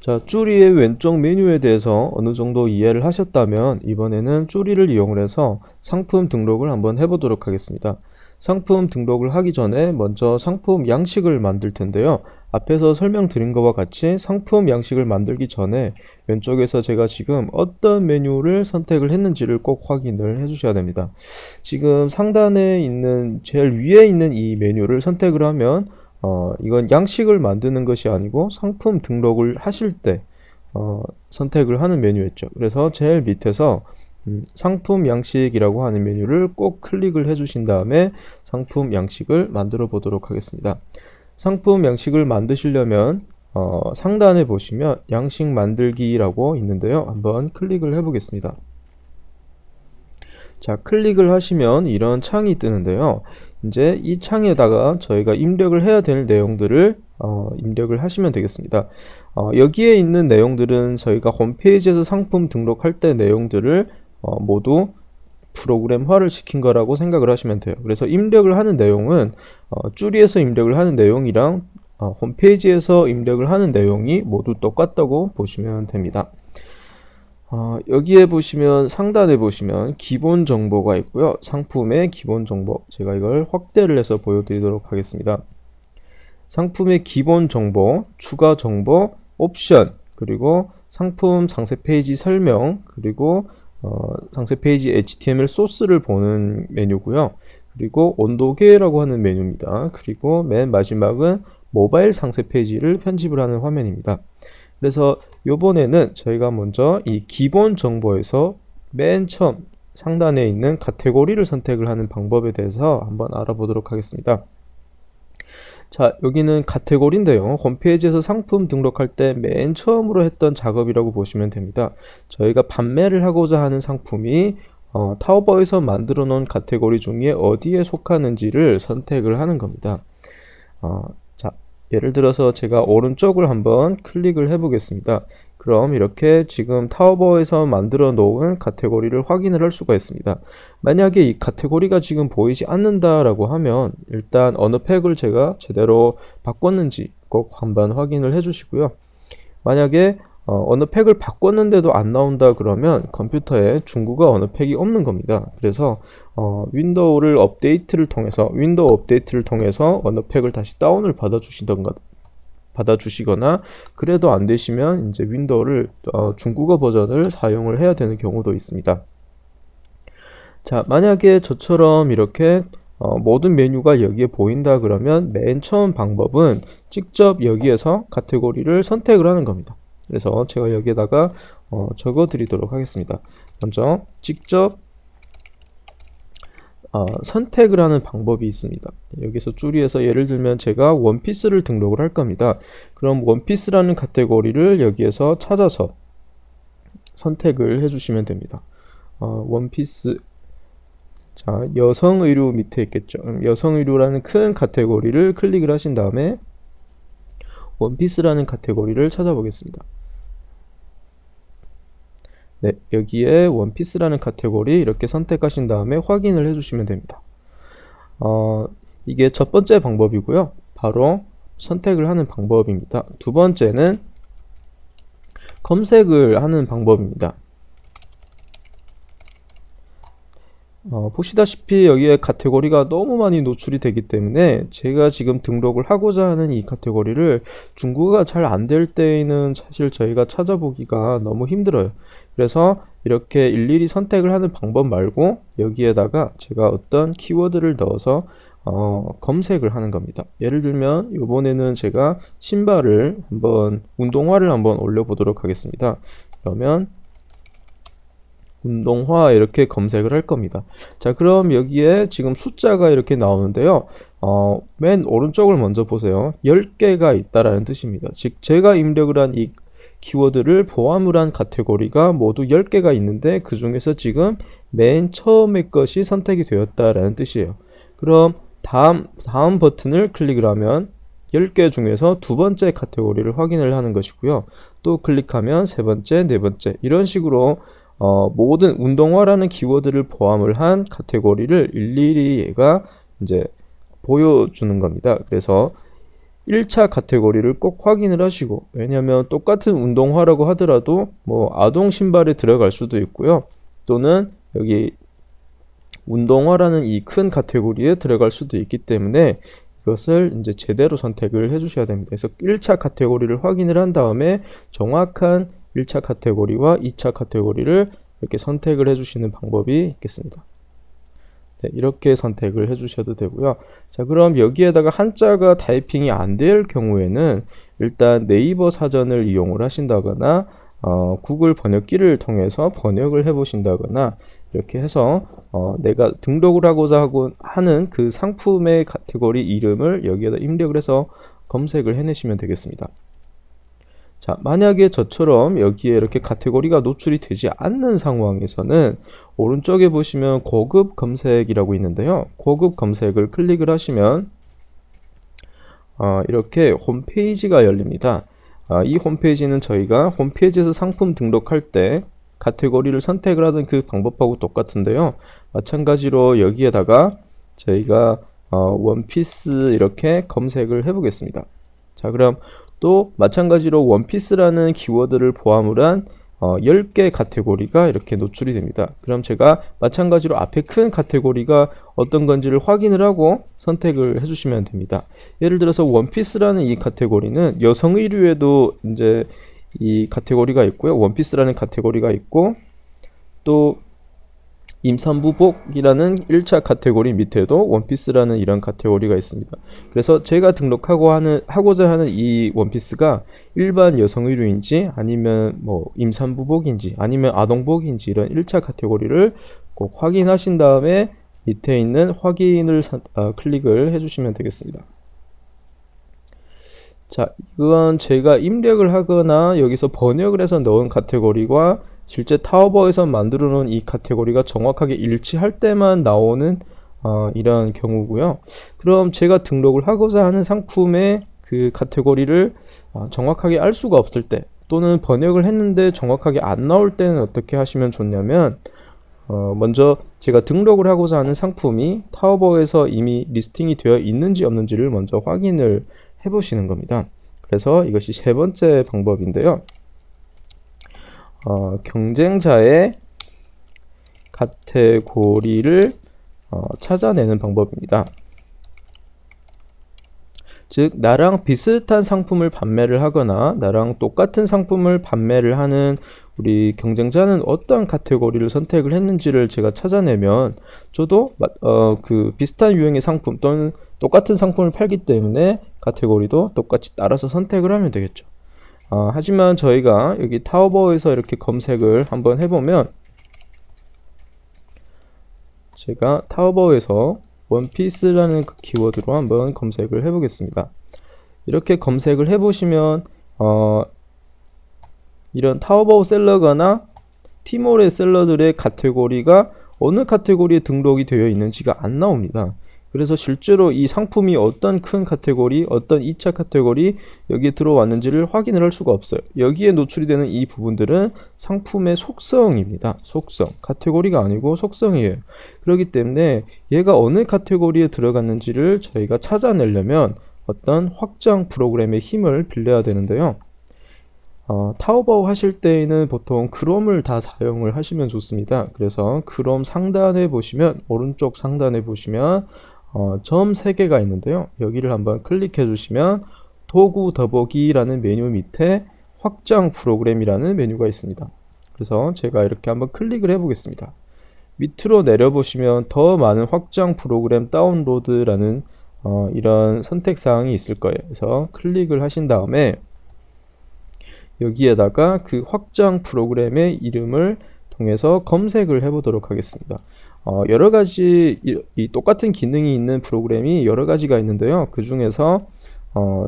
자, 쭈리의 왼쪽 메뉴에 대해서 어느 정도 이해를 하셨다면 이번에는 쭈리를 이용해서 상품 등록을 한번 해보도록 하겠습니다. 상품 등록을 하기 전에 먼저 상품 양식을 만들 텐데요. 앞에서 설명드린 것과 같이 상품 양식을 만들기 전에 왼쪽에서 제가 지금 어떤 메뉴를 선택을 했는지를 꼭 확인을 해주셔야 됩니다. 지금 상단에 있는 제일 위에 있는 이 메뉴를 선택을 하면 이건 양식을 만드는 것이 아니고 상품 등록을 하실 때 선택을 하는 메뉴였죠. 그래서 제일 밑에서 상품 양식이라고 하는 메뉴를 꼭 클릭을 해 주신 다음에 상품 양식을 만들어 보도록 하겠습니다. 상품 양식을 만드시려면 상단에 보시면 양식 만들기라고 있는데요. 한번 클릭을 해 보겠습니다. 자, 클릭을 하시면 이런 창이 뜨는데요. 이제 이 창에다가 저희가 입력을 해야 될 내용들을 입력을 하시면 되겠습니다. 여기에 있는 내용들은 저희가 홈페이지에서 상품 등록할 때 내용들을 모두 프로그램화를 시킨 거라고 생각을 하시면 돼요. 그래서 입력을 하는 내용은 쭈리에서 입력을 하는 내용이랑 홈페이지에서 입력을 하는 내용이 모두 똑같다고 보시면 됩니다. 여기에 보시면 상단에 보시면 기본 정보가 있고요. 상품의 기본 정보, 제가 이걸 확대를 해서 보여드리도록 하겠습니다. 상품의 기본 정보, 추가 정보, 옵션, 그리고 상품 상세 페이지 설명, 그리고 상세 페이지 HTML 소스를 보는 메뉴고요. 그리고 온도계라고 하는 메뉴입니다. 그리고 맨 마지막은 모바일 상세 페이지를 편집을 하는 화면입니다. 그래서 요번에는 저희가 먼저 이 기본 정보에서 맨 처음 상단에 있는 카테고리를 선택을 하는 방법에 대해서 한번 알아보도록 하겠습니다. 자, 여기는 카테고리인데요. 홈페이지에서 상품 등록할 때 맨 처음으로 했던 작업이라고 보시면 됩니다. 저희가 판매를 하고자 하는 상품이 타오바오에서 만들어 놓은 카테고리 중에 어디에 속하는지를 선택을 하는 겁니다. 자, 예를 들어서 제가 오른쪽을 한번 클릭을 해 보겠습니다. 그럼 이렇게 지금 타오바오에서 만들어 놓은 카테고리를 확인을 할 수가 있습니다. 만약에 이 카테고리가 지금 보이지 않는다라고 하면 일단 어느 팩을 제가 제대로 바꿨는지 꼭 한번 확인을 해 주시고요. 만약에 어느 팩을 바꿨는데도 안 나온다 그러면 컴퓨터에 중국어 어느 팩이 없는 겁니다. 그래서 윈도우 업데이트를 통해서 어느 팩을 다시 다운을 받아주시거나 그래도 안 되시면 이제 윈도우를 중국어 버전을 사용을 해야 되는 경우도 있습니다. 자, 만약에 저처럼 이렇게 모든 메뉴가 여기에 보인다 그러면 맨 처음 방법은 직접 여기에서 카테고리를 선택을 하는 겁니다. 그래서 제가 여기에다가 적어 드리도록 하겠습니다. 먼저 직접 선택을 하는 방법이 있습니다. 여기서 쭈리에서 예를 들면 제가 원피스를 등록을 할 겁니다. 그럼 원피스라는 카테고리를 여기에서 찾아서 선택을 해주시면 됩니다. 원피스, 자, 여성의류 밑에 있겠죠. 여성의류라는 큰 카테고리를 클릭을 하신 다음에 원피스라는 카테고리를 찾아보겠습니다. 네, 여기에 원피스라는 카테고리 이렇게 선택하신 다음에 확인을 해주시면 됩니다. 이게 첫 번째 방법이고요. 바로 선택을 하는 방법입니다. 두 번째는 검색을 하는 방법입니다. 보시다시피 여기에 카테고리가 너무 많이 노출이 되기 때문에 제가 지금 등록을 하고자 하는 이 카테고리를 중국어가 잘 안 될 때에는 사실 저희가 찾아보기가 너무 힘들어요. 그래서 이렇게 일일이 선택을 하는 방법 말고 여기에다가 제가 어떤 키워드를 넣어서 검색을 하는 겁니다. 예를 들면 이번에는 제가 신발을 운동화를 한번 올려보도록 하겠습니다. 그러면 운동화 이렇게 검색을 할 겁니다. 자, 그럼 여기에 지금 숫자가 이렇게 나오는데요. 맨 오른쪽을 먼저 보세요. 10개가 있다라는 뜻입니다. 즉 제가 입력을 한 이 키워드를 포함을 한 카테고리가 모두 10개가 있는데 그 중에서 지금 맨 처음의 것이 선택이 되었다라는 뜻이에요. 그럼 다음 버튼을 클릭을 하면 10개 중에서 두 번째 카테고리를 확인을 하는 것이고요. 또 클릭하면 세 번째, 네 번째 이런 식으로 모든 운동화라는 키워드를 포함을 한 카테고리를 일일이 얘가 이제 보여주는 겁니다. 그래서 1차 카테고리를 꼭 확인을 하시고, 왜냐면 똑같은 운동화라고 하더라도 뭐 아동 신발에 들어갈 수도 있고요. 또는 여기 운동화라는 이 큰 카테고리에 들어갈 수도 있기 때문에 이것을 이제 제대로 선택을 해 주셔야 됩니다. 그래서 1차 카테고리를 확인을 한 다음에 정확한 1차 카테고리와 2차 카테고리를 이렇게 선택을 해 주시는 방법이 있겠습니다. 네, 이렇게 선택을 해 주셔도 되고요. 자, 그럼 여기에다가 한자가 타이핑이 안 될 경우에는 일단 네이버 사전을 이용을 하신다거나 구글 번역기를 통해서 번역을 해 보신다거나 이렇게 해서 내가 등록을 하고자 하는 그 상품의 카테고리 이름을 여기에다 입력을 해서 검색을 해내시면 되겠습니다. 자, 만약에 저처럼 여기에 이렇게 카테고리가 노출이 되지 않는 상황에서는 오른쪽에 보시면 고급 검색이라고 있는데요. 고급 검색을 클릭을 하시면 이렇게 홈페이지가 열립니다. 이 홈페이지는 저희가 홈페이지에서 상품 등록할 때 카테고리를 선택을 하던 그 방법하고 똑같은데요. 마찬가지로 여기에다가 저희가 원피스 이렇게 검색을 해 보겠습니다. 자, 그럼 또 마찬가지로 원피스라는 키워드를 포함을 한 10개 카테고리가 이렇게 노출이 됩니다. 그럼 제가 마찬가지로 앞에 큰 카테고리가 어떤 건지를 확인을 하고 선택을 해주시면 됩니다. 예를 들어서 원피스라는 이 카테고리는 여성 의류에도 이제 이 카테고리가 있고요. 원피스라는 카테고리가 있고 또 임산부복이라는 1차 카테고리 밑에도 원피스라는 이런 카테고리가 있습니다. 그래서 제가 하고자 하는 이 원피스가 일반 여성 의류인지 아니면 뭐 임산부복인지 아니면 아동복인지 이런 1차 카테고리를 꼭 확인하신 다음에 밑에 있는 확인을 클릭을 해주시면 되겠습니다. 자, 이건 제가 입력을 하거나 여기서 번역을 해서 넣은 카테고리와 실제 타오바오에서 만들어 놓은 이 카테고리가 정확하게 일치할 때만 나오는 이런 경우고요. 그럼 제가 등록을 하고자 하는 상품의 그 카테고리를 정확하게 알 수가 없을 때 또는 번역을 했는데 정확하게 안 나올 때는 어떻게 하시면 좋냐면 먼저 제가 등록을 하고자 하는 상품이 타오바오에서 이미 리스팅이 되어 있는지 없는지를 먼저 확인을 해 보시는 겁니다. 그래서 이것이 세 번째 방법인데요. 경쟁자의 카테고리를 찾아내는 방법입니다. 즉 나랑 비슷한 상품을 판매를 하거나 나랑 똑같은 상품을 판매를 하는 우리 경쟁자는 어떤 카테고리를 선택을 했는지를 제가 찾아내면 저도 그 비슷한 유형의 상품 또는 똑같은 상품을 팔기 때문에 카테고리도 똑같이 따라서 선택을 하면 되겠죠. 하지만 저희가 여기 타오바오에서 이렇게 검색을 한번 해보면 제가 타오바오에서 원피스라는 그 키워드로 한번 검색을 해보겠습니다. 이렇게 검색을 해보시면 이런 타오바오 셀러거나 티몰의 셀러들의 카테고리가 어느 카테고리에 등록이 되어 있는지가 안 나옵니다. 그래서 실제로 이 상품이 어떤 큰 카테고리, 어떤 2차 카테고리 여기에 들어왔는지를 확인을 할 수가 없어요. 여기에 노출이 되는 이 부분들은 상품의 속성입니다. 속성, 카테고리가 아니고 속성이에요. 그렇기 때문에 얘가 어느 카테고리에 들어갔는지를 저희가 찾아내려면 어떤 확장 프로그램의 힘을 빌려야 되는데요. 타오바오 하실 때에는 보통 크롬을 다 사용을 하시면 좋습니다. 그래서 크롬 상단에 보시면 오른쪽 상단에 보시면 점 3개가 있는데요. 여기를 한번 클릭해 주시면 도구 더보기라는 메뉴 밑에 확장 프로그램이라는 메뉴가 있습니다. 그래서 제가 이렇게 한번 클릭을 해 보겠습니다. 밑으로 내려 보시면 더 많은 확장 프로그램 다운로드라는 이런 선택 사항이 있을 거예요. 그래서 클릭을 하신 다음에 여기에다가 그 확장 프로그램의 이름을 통해서 검색을 해 보도록 하겠습니다. 여러 가지 이 똑같은 기능이 있는 프로그램이 여러 가지가 있는데요. 그 중에서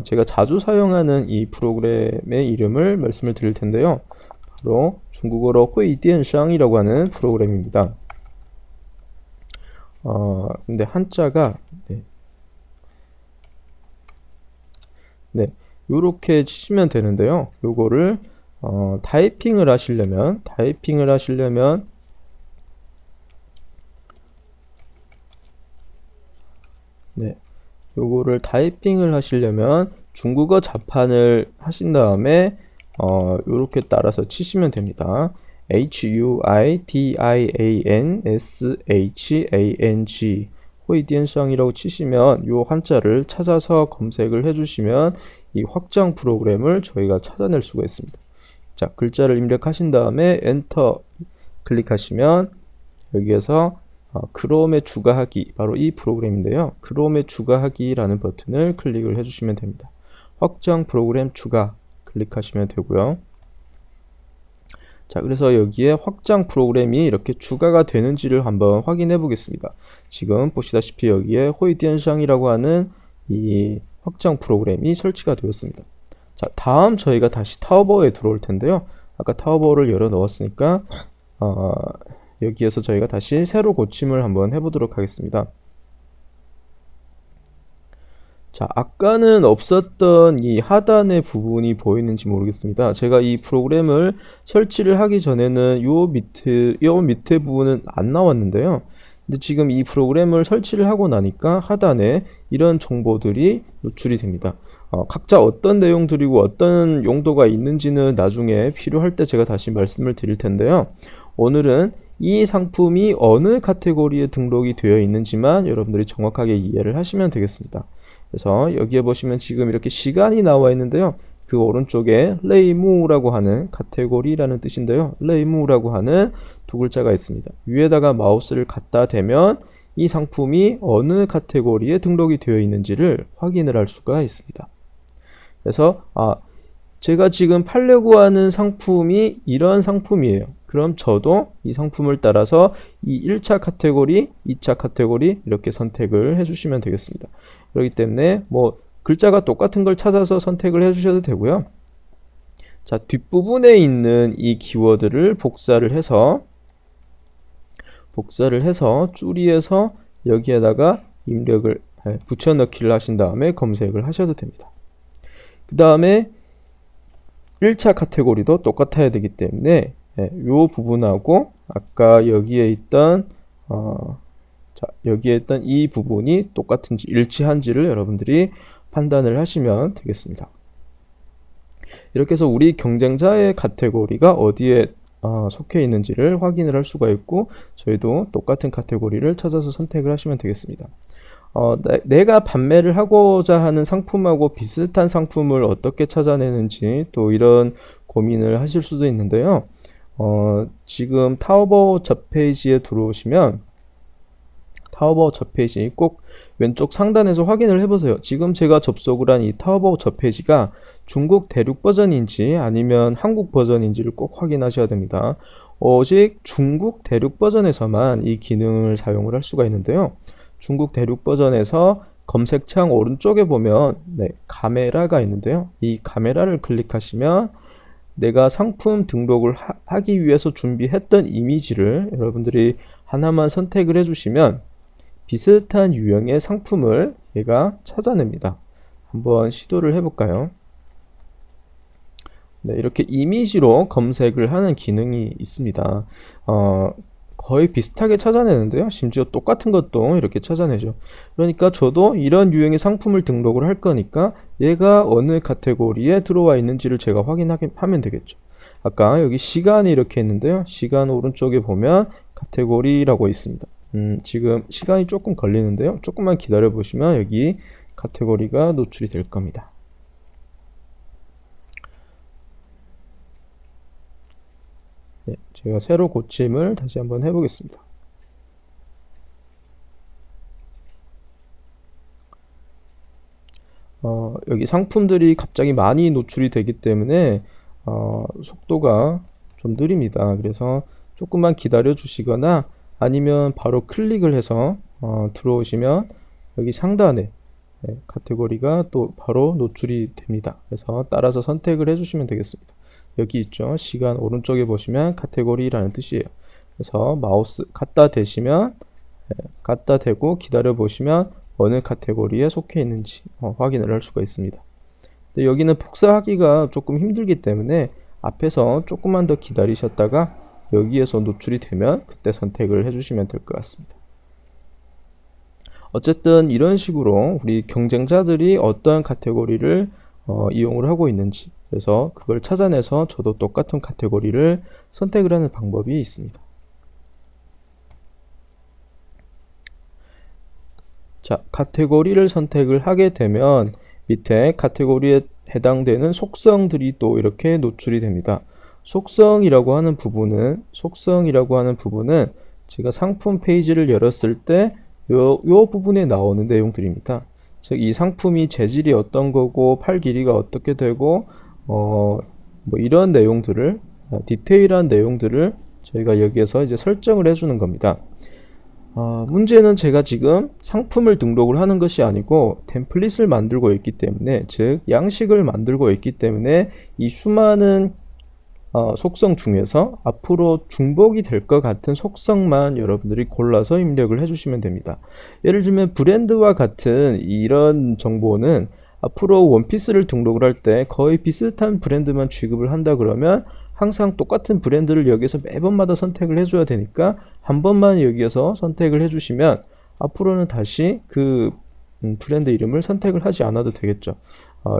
제가 자주 사용하는 이 프로그램의 이름을 말씀을 드릴 텐데요. 바로 중국어로 회이디엔상이라고 하는 프로그램입니다. 근데 한자가 요렇게 치시면 되는데요. 요거를 타이핑을 하시려면 요거를 타이핑을 하시려면 중국어 자판을 하신 다음에 요렇게 따라서 치시면 됩니다. huidianshang 호이디엔상이라고 치시면 요 한자를 찾아서 검색을 해주시면 이 확장 프로그램을 저희가 찾아낼 수가 있습니다. 자, 글자를 입력하신 다음에 엔터 클릭하시면 여기에서 크롬에 추가하기, 바로 이 프로그램인데요. 크롬에 추가하기라는 버튼을 클릭을 해주시면 됩니다. 확장 프로그램 추가 클릭하시면 되고요. 자, 그래서 여기에 확장 프로그램이 이렇게 추가가 되는지를 한번 확인해 보겠습니다. 지금 보시다시피 여기에 호이디엔상이라고 하는 이 확장 프로그램이 설치가 되었습니다. 자, 다음 저희가 다시 타오버에 들어올 텐데요. 아까 타오버를 열어 넣었으니까 여기에서 저희가 다시 새로 고침을 한번 해보도록 하겠습니다. 자, 아까는 없었던 이 하단의 부분이 보이는지 모르겠습니다. 제가 이 프로그램을 설치를 하기 전에는 요 밑에 부분은 안 나왔는데요. 근데 지금 이 프로그램을 설치를 하고 나니까 하단에 이런 정보들이 노출이 됩니다. 각자 어떤 내용들이고 어떤 용도가 있는지는 나중에 필요할 때 제가 다시 말씀을 드릴 텐데요. 오늘은 이 상품이 어느 카테고리에 등록이 되어 있는지만 여러분들이 정확하게 이해를 하시면 되겠습니다. 그래서 여기에 보시면 지금 이렇게 시간이 나와 있는데요. 그 오른쪽에 레이무라고 하는 카테고리라는 뜻인데요. 레이무라고 하는 두 글자가 있습니다. 위에다가 마우스를 갖다 대면 이 상품이 어느 카테고리에 등록이 되어 있는지를 확인을 할 수가 있습니다. 그래서 제가 지금 팔려고 하는 상품이 이런 상품이에요. 그럼 저도 이 상품을 따라서 이 1차 카테고리, 2차 카테고리 이렇게 선택을 해주시면 되겠습니다. 그렇기 때문에 뭐 글자가 똑같은 걸 찾아서 선택을 해주셔도 되고요. 자, 뒷부분에 있는 이 키워드를 복사를 해서 줄이에서 여기에다가 입력을 붙여넣기를 하신 다음에 검색을 하셔도 됩니다. 그 다음에 1차 카테고리도 똑같아야 되기 때문에 요 부분하고 아까 여기에 있던 이 부분이 똑같은지 일치한지를 여러분들이 판단을 하시면 되겠습니다. 이렇게 해서 우리 경쟁자의 카테고리가 어디에 속해 있는지를 확인을 할 수가 있고 저희도 똑같은 카테고리를 찾아서 선택을 하시면 되겠습니다. 내가 판매를 하고자 하는 상품하고 비슷한 상품을 어떻게 찾아내는지 또 이런 고민을 하실 수도 있는데요. 지금 타오버 접페이지에 들어오시면 타오버 접페이지 꼭 왼쪽 상단에서 확인을 해보세요. 지금 제가 접속을 한 이 타오버 접페이지가 중국 대륙 버전인지 아니면 한국 버전인지를 꼭 확인하셔야 됩니다. 오직 중국 대륙 버전에서만 이 기능을 사용을 할 수가 있는데요. 중국 대륙 버전에서 검색창 오른쪽에 보면 카메라가 있는데요. 이 카메라를 클릭하시면 내가 상품 등록을 하기 위해서 준비했던 이미지를 여러분들이 하나만 선택을 해주시면 비슷한 유형의 상품을 얘가 찾아냅니다. 한번 시도를 해볼까요? 네, 이렇게 이미지로 검색을 하는 기능이 있습니다. 거의 비슷하게 찾아내는데요. 심지어 똑같은 것도 이렇게 찾아내죠. 그러니까 저도 이런 유형의 상품을 등록을 할 거니까 얘가 어느 카테고리에 들어와 있는지를 제가 확인하면 되겠죠. 아까 여기 시간이 이렇게 있는데요. 시간 오른쪽에 보면 카테고리라고 있습니다. 지금 시간이 조금 걸리는데요. 조금만 기다려 보시면 여기 카테고리가 노출이 될 겁니다. 네, 제가 새로 고침을 다시 한번 해보겠습니다. 여기 상품들이 갑자기 많이 노출이 되기 때문에 속도가 좀 느립니다. 그래서 조금만 기다려 주시거나 아니면 바로 클릭을 해서 들어오시면 여기 상단에 카테고리가 또 바로 노출이 됩니다. 그래서 따라서 선택을 해주시면 되겠습니다. 여기 있죠. 시간 오른쪽에 보시면 카테고리라는 뜻이에요. 그래서 마우스 갖다 대시면 갖다 대고 기다려 보시면 어느 카테고리에 속해 있는지 확인을 할 수가 있습니다. 근데 여기는 복사하기가 조금 힘들기 때문에 앞에서 조금만 더 기다리셨다가 여기에서 노출이 되면 그때 선택을 해주시면 될 것 같습니다. 어쨌든 이런 식으로 우리 경쟁자들이 어떤 카테고리를 이용을 하고 있는지, 그래서 그걸 찾아내서 저도 똑같은 카테고리를 선택을 하는 방법이 있습니다. 자, 카테고리를 선택을 하게 되면 밑에 카테고리에 해당되는 속성들이 또 이렇게 노출이 됩니다. 속성이라고 하는 부분은 제가 상품 페이지를 열었을 때 요 부분에 나오는 내용들입니다. 즉, 이 상품이 재질이 어떤 거고 팔 길이가 어떻게 되고 뭐 이런 내용들을, 디테일한 내용들을 저희가 여기에서 이제 설정을 해주는 겁니다. 문제는 제가 지금 상품을 등록을 하는 것이 아니고 템플릿을 만들고 있기 때문에, 즉 양식을 만들고 있기 때문에 이 수많은 속성 중에서 앞으로 중복이 될 것 같은 속성만 여러분들이 골라서 입력을 해주시면 됩니다. 예를 들면 브랜드와 같은 이런 정보는 앞으로 원피스를 등록을 할 때 거의 비슷한 브랜드만 취급을 한다 그러면 항상 똑같은 브랜드를 여기서 매번마다 선택을 해줘야 되니까 한 번만 여기에서 선택을 해주시면 앞으로는 다시 그 브랜드 이름을 선택을 하지 않아도 되겠죠.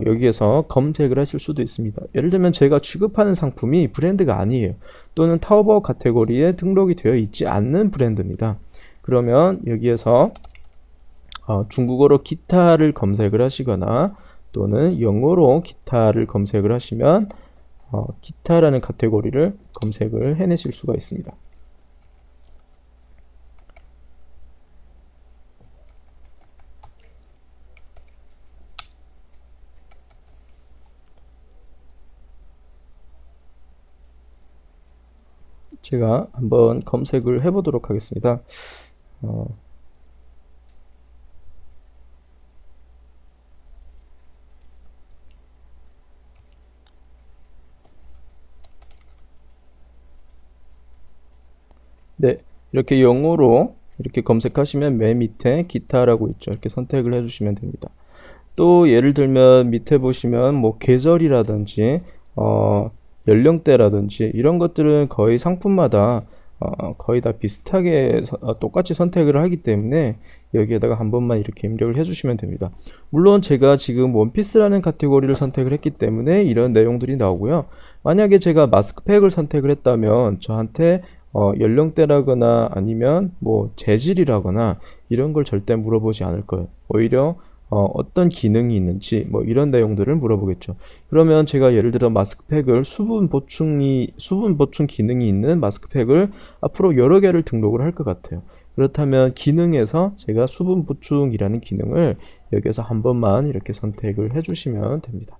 여기에서 검색을 하실 수도 있습니다. 예를 들면 제가 취급하는 상품이 브랜드가 아니에요. 또는 타오바오 카테고리에 등록이 되어 있지 않는 브랜드입니다. 그러면 여기에서 중국어로 기타를 검색을 하시거나 또는 영어로 기타를 검색을 하시면 기타라는 카테고리를 검색을 해내실 수가 있습니다. 제가 한번 검색을 해보도록 하겠습니다. 네, 이렇게 영어로 이렇게 검색하시면 맨 밑에 기타라고 있죠. 이렇게 선택을 해주시면 됩니다. 또 예를 들면 밑에 보시면 뭐 계절이라든지 연령대라든지 이런 것들은 거의 상품마다 거의 다 비슷하게 똑같이 선택을 하기 때문에 여기에다가 한 번만 이렇게 입력을 해주시면 됩니다. 물론 제가 지금 원피스라는 카테고리를 선택을 했기 때문에 이런 내용들이 나오고요. 만약에 제가 마스크팩을 선택을 했다면 저한테 연령대라거나 아니면 뭐 재질이라거나 이런 걸 절대 물어보지 않을 거예요. 오히려 어떤 기능이 있는지 뭐 이런 내용들을 물어보겠죠. 그러면 제가 예를 들어 마스크팩을 수분 보충 기능이 있는 마스크팩을 앞으로 여러 개를 등록을 할 것 같아요. 그렇다면 기능에서 제가 수분 보충이라는 기능을 여기서 한 번만 이렇게 선택을 해주시면 됩니다.